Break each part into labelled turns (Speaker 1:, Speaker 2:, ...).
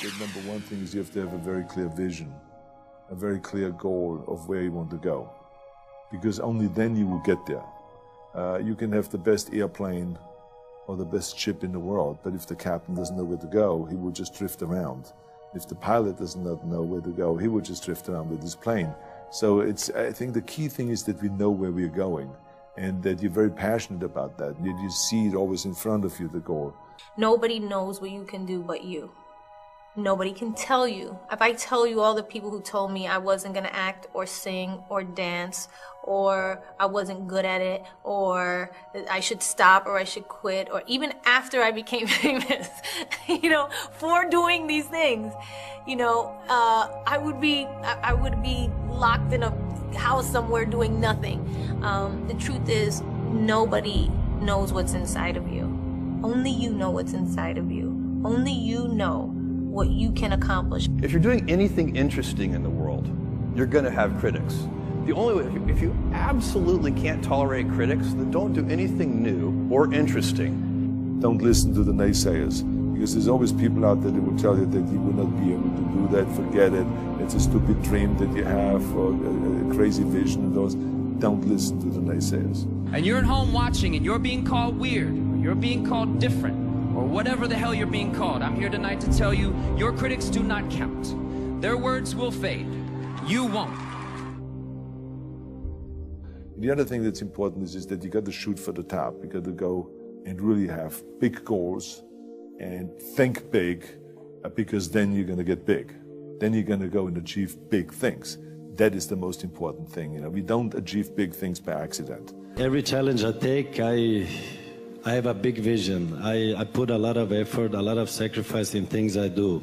Speaker 1: The number one thing is you have to have a very clear vision, a very clear goal of where you want to go, because only then you will get there. You can have the best airplane or the best ship in the world, but if the captain doesn't know where to go, he will just drift around. If the pilot does not know where to go, he will just drift around with his plane. So I think the key thing is that we know where we're going and that you're very passionate about that. You see it always in front of you, the goal.
Speaker 2: Nobody knows what you can do but you. Nobody can tell you. If I tell you all the people who told me I wasn't gonna act or sing or dance, or I wasn't good at it, or I should stop or I should quit, or even after I became famous, you know, for doing these things, you know, I would be locked in a house somewhere doing nothing. The truth is, nobody knows what's inside of you. Only you know what's inside of you. Only you know what you can accomplish.
Speaker 3: If you're doing anything interesting in the world, you're going to have critics. The only way, if you absolutely can't tolerate critics, then don't do anything new or interesting.
Speaker 1: Don't listen to the naysayers, because there's always people out there that will tell you that you will not be able to do that, forget it, it's a stupid dream that you have, or a crazy vision of those. Don't listen to the naysayers.
Speaker 4: And you're at home watching and you're being called weird, or you're being called different, or whatever the hell you're being called. I'm here tonight to tell you, your critics do not count. Their words will fade. You won't.
Speaker 1: The other thing that's important is that you got to shoot for the top. You got to go and really have big goals and think big, because then you're going to get big. Then you're going to go and achieve big things. That is the most important thing. You know, we don't achieve big things by accident.
Speaker 5: Every challenge I take, I have a big vision. I put a lot of effort, a lot of sacrifice in things I do.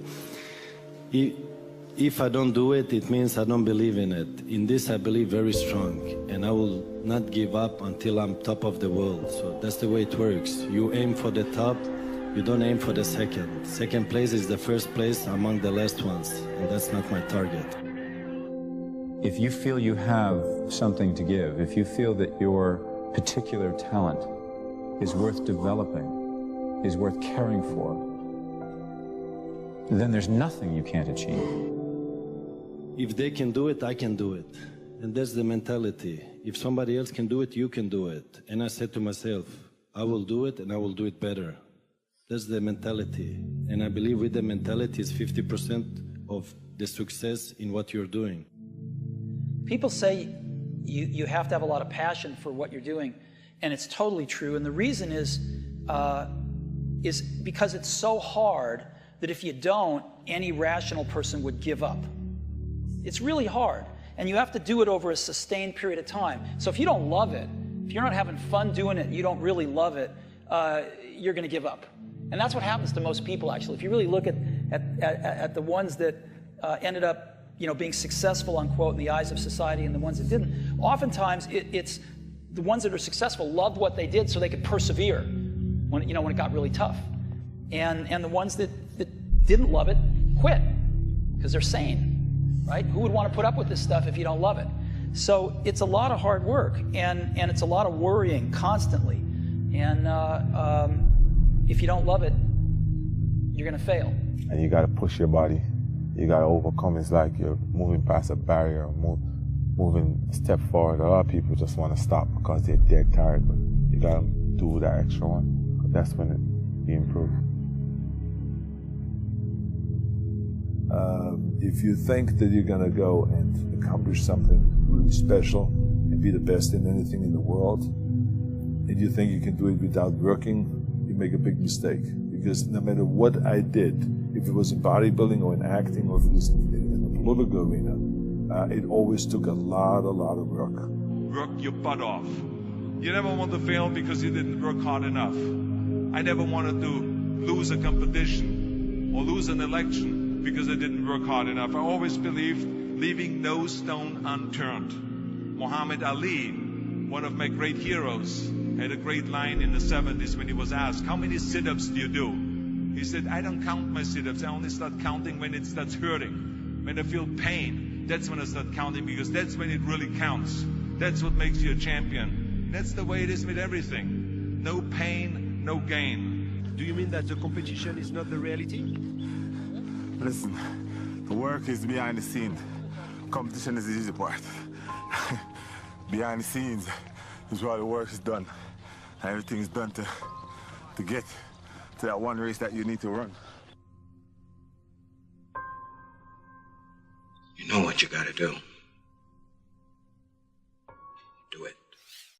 Speaker 5: If I don't do it, it means I don't believe in it. In this, I believe very strong, and I will not give up until I'm top of the world. So that's the way it works. You aim for the top, you don't aim for the second. Second place is the first place among the last ones, and that's not my target.
Speaker 6: If you feel you have something to give, if you feel that your particular talent is worth developing, is worth caring for, then there's nothing you can't achieve.
Speaker 5: If they can do it, I can do it. And that's the mentality. If somebody else can do it, you can do it. And I said to myself, I will do it and I will do it better. That's the mentality. And I believe with the mentality is 50% of the success in what you're doing.
Speaker 7: People say you have to have a lot of passion for what you're doing, and it's totally true. And the reason is because it's so hard that if you don't, any rational person would give up. It's really hard, and you have to do it over a sustained period of time. So if you don't love it, if you're not having fun doing it, you don't really love it, you're going to give up. And that's what happens to most people, actually. If you really look at the ones that ended up, you know, being successful, unquote, in the eyes of society, and the ones that didn't, oftentimes it's the ones that are successful loved what they did so they could persevere when it got really tough. And the ones that didn't love it quit because they're sane. Right? Who would want to put up with this stuff if you don't love it? So it's a lot of hard work, and it's a lot of worrying constantly. And if you don't love it, you're going to fail.
Speaker 8: And you got to push your body. You got to overcome. It's like you're moving past a barrier, moving a step forward. A lot of people just want to stop because they're dead tired, but you got to do that extra one. That's when you improve.
Speaker 1: If you think that you're going to go and accomplish something really special and be the best in anything in the world, and you think you can do it without working, you make a big mistake. Because no matter what I did, if it was in bodybuilding or in acting or if it was in the political arena, it always took a lot of work.
Speaker 9: Work your butt off. You never want to fail because you didn't work hard enough. I never wanted to lose a competition or lose an election because I didn't work hard enough. I always believed leaving no stone unturned. Muhammad Ali, one of my great heroes, had a great line in the 70s when he was asked, how many sit-ups do you do? He said, I don't count my sit-ups. I only start counting when it starts hurting. When I feel pain, that's when I start counting, because that's when it really counts. That's what makes you a champion. That's the way it is with everything. No pain, no gain.
Speaker 10: Do you mean that the competition is not the reality?
Speaker 8: Listen, the work is behind the scenes. Competition is the easy part. Behind the scenes is where the work is done. And everything is done to get to that one race that you need to run.
Speaker 10: You know what you gotta do.